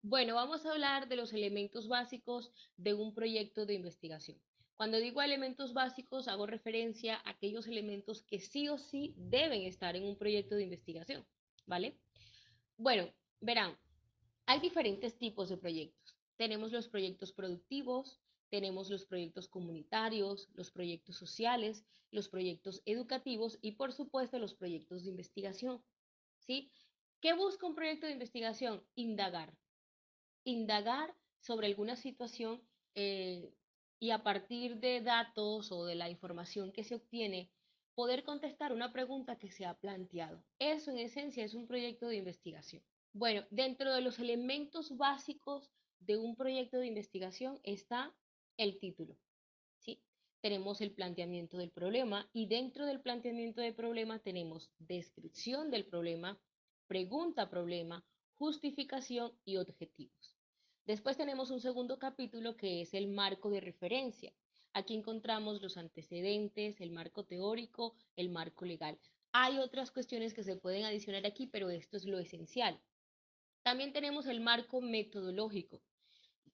Bueno, vamos a hablar de los elementos básicos de un proyecto de investigación. Cuando digo elementos básicos, hago referencia a aquellos elementos que sí o sí deben estar en un proyecto de investigación, ¿vale? Bueno, verán, hay diferentes tipos de proyectos. Tenemos los proyectos productivos, tenemos los proyectos comunitarios, los proyectos sociales, los proyectos educativos y, por supuesto, los proyectos de investigación, ¿sí? ¿Qué busca un proyecto de investigación? Indagar sobre alguna situación eh, y a partir de datos o de la información que se obtiene, poder contestar una pregunta que se ha planteado. Eso en esencia es un proyecto de investigación. Bueno, dentro de los elementos básicos de un proyecto de investigación está el título, ¿sí? Tenemos el planteamiento del problema y dentro del planteamiento del problema tenemos descripción del problema, pregunta problema, justificación y objetivos. Después tenemos un segundo capítulo que es el marco de referencia. Aquí encontramos los antecedentes, el marco teórico, el marco legal. Hay otras cuestiones que se pueden adicionar aquí, pero esto es lo esencial. También tenemos el marco metodológico.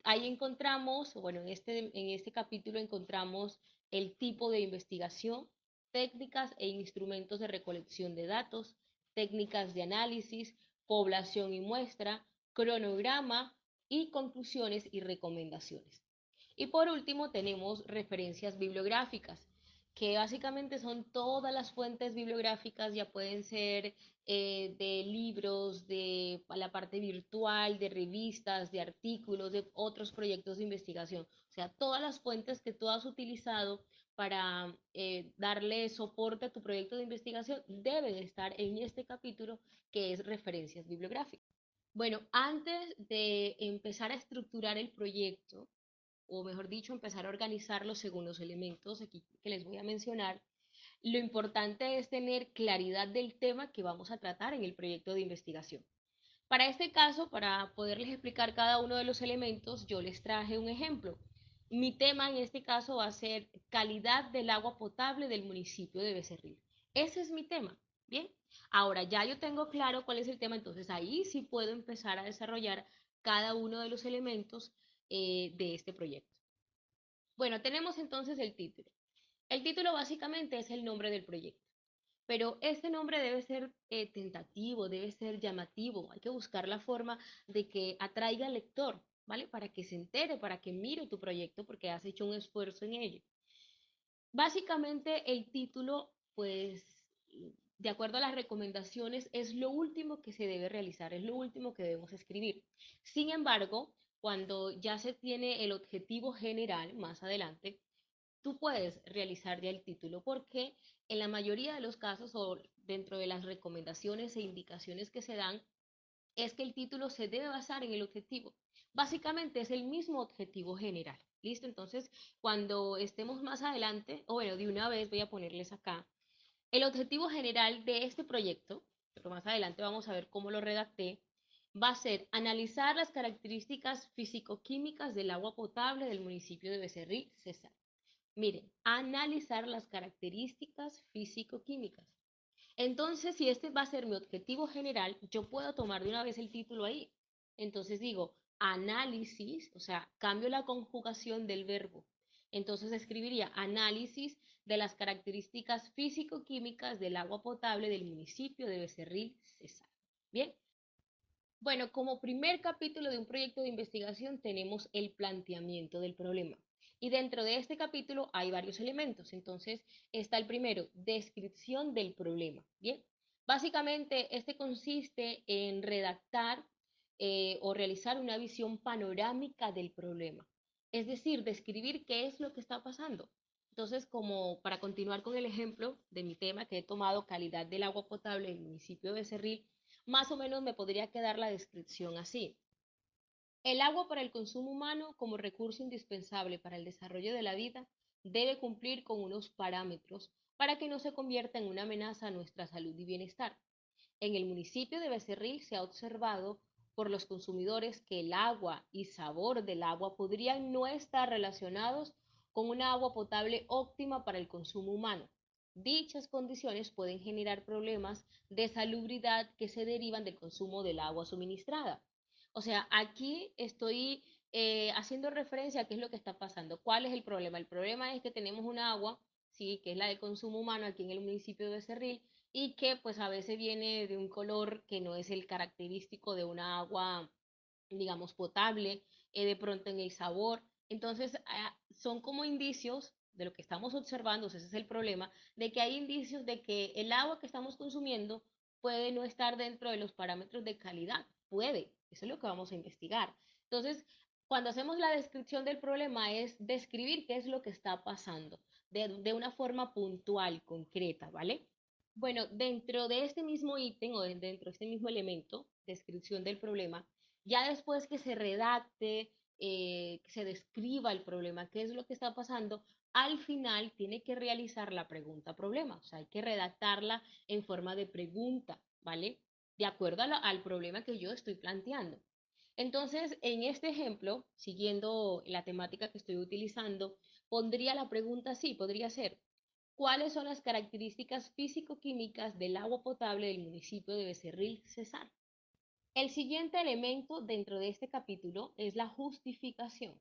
Ahí encontramos, bueno, en este capítulo encontramos el tipo de investigación, técnicas e instrumentos de recolección de datos, técnicas de análisis, población y muestra, cronograma y conclusiones y recomendaciones. Y por último tenemos referencias bibliográficas, que básicamente son todas las fuentes bibliográficas, ya pueden ser de libros, de la parte virtual, de revistas, de artículos, de otros proyectos de investigación. O sea, todas las fuentes que tú has utilizado para darle soporte a tu proyecto de investigación deben estar en este capítulo que es referencias bibliográficas. Bueno, antes de empezar a estructurar el proyecto, o mejor dicho, empezar a organizarlo según los elementos aquí que les voy a mencionar, lo importante es tener claridad del tema que vamos a tratar en el proyecto de investigación. Para este caso, para poderles explicar cada uno de los elementos, yo les traje un ejemplo. Mi tema en este caso va a ser calidad del agua potable del municipio de Becerril. Ese es mi tema. Bien, ahora ya yo tengo claro cuál es el tema, entonces ahí sí puedo empezar a desarrollar cada uno de los elementos de este proyecto. Bueno, tenemos entonces el título. El título básicamente es el nombre del proyecto, pero este nombre debe ser tentativo, debe ser llamativo. Hay que buscar la forma de que atraiga al lector, ¿vale? Para que se entere, para que mire tu proyecto porque has hecho un esfuerzo en ello. Básicamente el título, pues, de acuerdo a las recomendaciones, es lo último que se debe realizar, es lo último que debemos escribir. Sin embargo, cuando ya se tiene el objetivo general más adelante, tú puedes realizar ya el título porque en la mayoría de los casos o dentro de las recomendaciones e indicaciones que se dan es que el título se debe basar en el objetivo. Básicamente es el mismo objetivo general. ¿Listo? Entonces, cuando estemos más adelante, o bueno, de una vez voy a ponerles acá, el objetivo general de este proyecto, pero más adelante vamos a ver cómo lo redacté, va a ser analizar las características físico-químicas del agua potable del municipio de Becerril, Cesar. Miren, analizar las características físico-químicas. Entonces, si este va a ser mi objetivo general, yo puedo tomar de una vez el título ahí. Entonces digo, análisis, o sea, cambio la conjugación del verbo. Entonces escribiría análisis de las características físico-químicas del agua potable del municipio de Becerril, Cesar. Bien, bueno, como primer capítulo de un proyecto de investigación tenemos el planteamiento del problema. Y dentro de este capítulo hay varios elementos. Entonces está el primero, descripción del problema. Bien, básicamente este consiste en redactar o realizar una visión panorámica del problema. Es decir, describir qué es lo que está pasando. Entonces, como para continuar con el ejemplo de mi tema que he tomado, calidad del agua potable del municipio de Becerril, más o menos me podría quedar la descripción así. El agua para el consumo humano como recurso indispensable para el desarrollo de la vida debe cumplir con unos parámetros para que no se convierta en una amenaza a nuestra salud y bienestar. En el municipio de Becerril se ha observado por los consumidores que el agua y sabor del agua podrían no estar relacionados con una agua potable óptima para el consumo humano. Dichas condiciones pueden generar problemas de salubridad que se derivan del consumo del agua suministrada. O sea, aquí estoy haciendo referencia a qué es lo que está pasando. ¿Cuál es el problema? El problema es que tenemos un agua, sí, que es la de consumo humano aquí en el municipio de Becerril y que pues a veces viene de un color que no es el característico de una agua, digamos, potable, de pronto en el sabor. Entonces, son como indicios de lo que estamos observando, ese es el problema, de que hay indicios de que el agua que estamos consumiendo puede no estar dentro de los parámetros de calidad. Puede, eso es lo que vamos a investigar. Entonces, cuando hacemos la descripción del problema es describir qué es lo que está pasando de una forma puntual, concreta, ¿vale? Bueno, dentro de este mismo ítem o dentro de este mismo elemento, descripción del problema, ya después que se redacte, que se describa el problema, qué es lo que está pasando, al final tiene que realizar la pregunta problema, o sea, hay que redactarla en forma de pregunta, ¿vale? De acuerdo al problema que yo estoy planteando. Entonces, en este ejemplo, siguiendo la temática que estoy utilizando, pondría la pregunta así, podría ser, ¿cuáles son las características físico-químicas del agua potable del municipio de Becerril, Cesar? El siguiente elemento dentro de este capítulo es la justificación.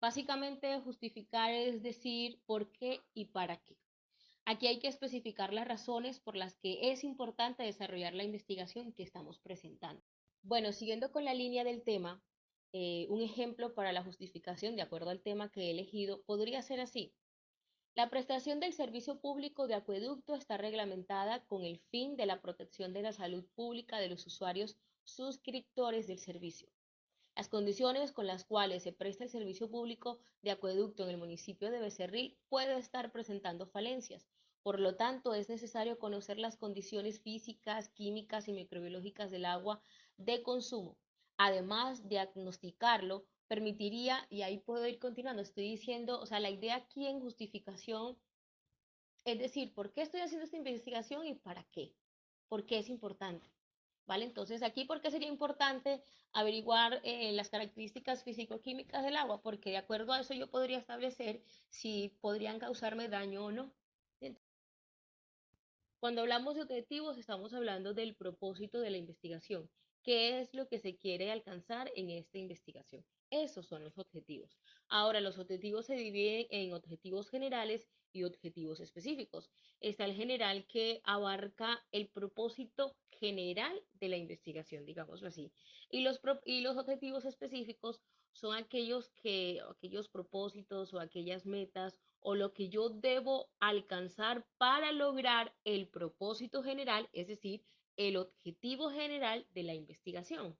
Básicamente, justificar es decir por qué y para qué. Aquí hay que especificar las razones por las que es importante desarrollar la investigación que estamos presentando. Bueno, siguiendo con la línea del tema, un ejemplo para la justificación de acuerdo al tema que he elegido podría ser así. La prestación del servicio público de acueducto está reglamentada con el fin de la protección de la salud pública de los usuarios suscriptores del servicio. Las condiciones con las cuales se presta el servicio público de acueducto en el municipio de Becerril puede estar presentando falencias. Por lo tanto, es necesario conocer las condiciones físicas, químicas y microbiológicas del agua de consumo. Además, diagnosticarlo permitiría, y ahí puedo ir continuando, estoy diciendo, o sea, la idea aquí en justificación es decir, ¿por qué estoy haciendo esta investigación y para qué? ¿Por qué es importante? ¿Vale? Entonces, aquí, ¿por qué sería importante averiguar las características físico-químicas del agua? Porque de acuerdo a eso yo podría establecer si podrían causarme daño o no. Cuando hablamos de objetivos, estamos hablando del propósito de la investigación. ¿Qué es lo que se quiere alcanzar en esta investigación? Esos son los objetivos. Ahora, los objetivos se dividen en objetivos generales y objetivos específicos. Está el general que abarca el propósito general de la investigación, digámoslo así. Y los objetivos específicos son aquellos propósitos o aquellas metas o lo que yo debo alcanzar para lograr el propósito general, es decir, el objetivo general de la investigación.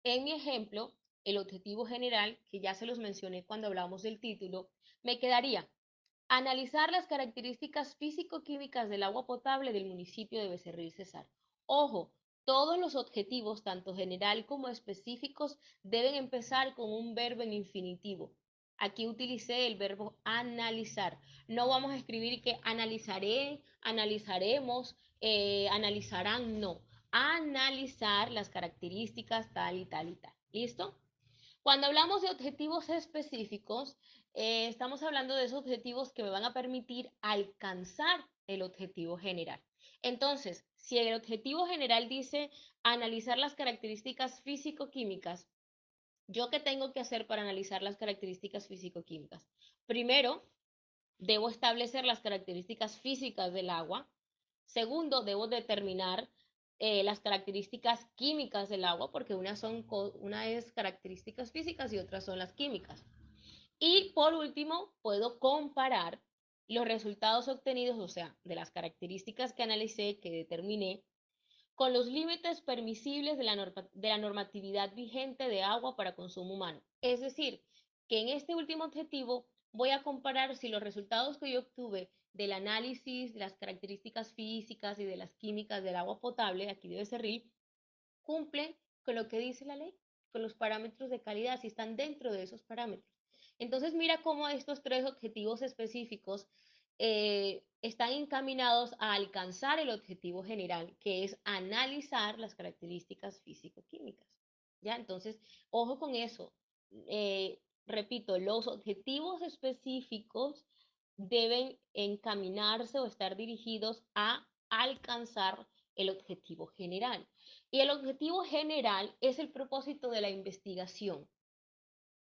En mi ejemplo, el objetivo general, que ya se los mencioné cuando hablamos del título, me quedaría analizar las características físico-químicas del agua potable del municipio de Becerril Cesar. Ojo, todos los objetivos, tanto general como específicos, deben empezar con un verbo en infinitivo. Aquí utilicé el verbo analizar. No vamos a escribir que analizaré, analizaremos, analizarán, no. Analizar las características tal y tal y tal. ¿Listo? Cuando hablamos de objetivos específicos, estamos hablando de esos objetivos que me van a permitir alcanzar el objetivo general. Entonces, si el objetivo general dice analizar las características físico-químicas, ¿yo qué tengo que hacer para analizar las características físico-químicas? Primero, debo establecer las características físicas del agua. Segundo, debo determinar las características químicas del agua, porque una es características físicas y otras son las químicas. Y por último, puedo comparar los resultados obtenidos, o sea, de las características que analicé, que determiné, con los límites permisibles de la normatividad vigente de agua para consumo humano. Es decir, que en este último objetivo voy a comparar si los resultados que yo obtuve del análisis de las características físicas y de las químicas del agua potable, aquí de Becerril, cumplen con lo que dice la ley, con los parámetros de calidad, si están dentro de esos parámetros. Entonces, mira cómo estos tres objetivos específicos están encaminados a alcanzar el objetivo general, que es analizar las características físico-químicas. ¿Ya? Entonces, ojo con eso. Repito, los objetivos específicos deben encaminarse o estar dirigidos a alcanzar el objetivo general. Y el objetivo general es el propósito de la investigación.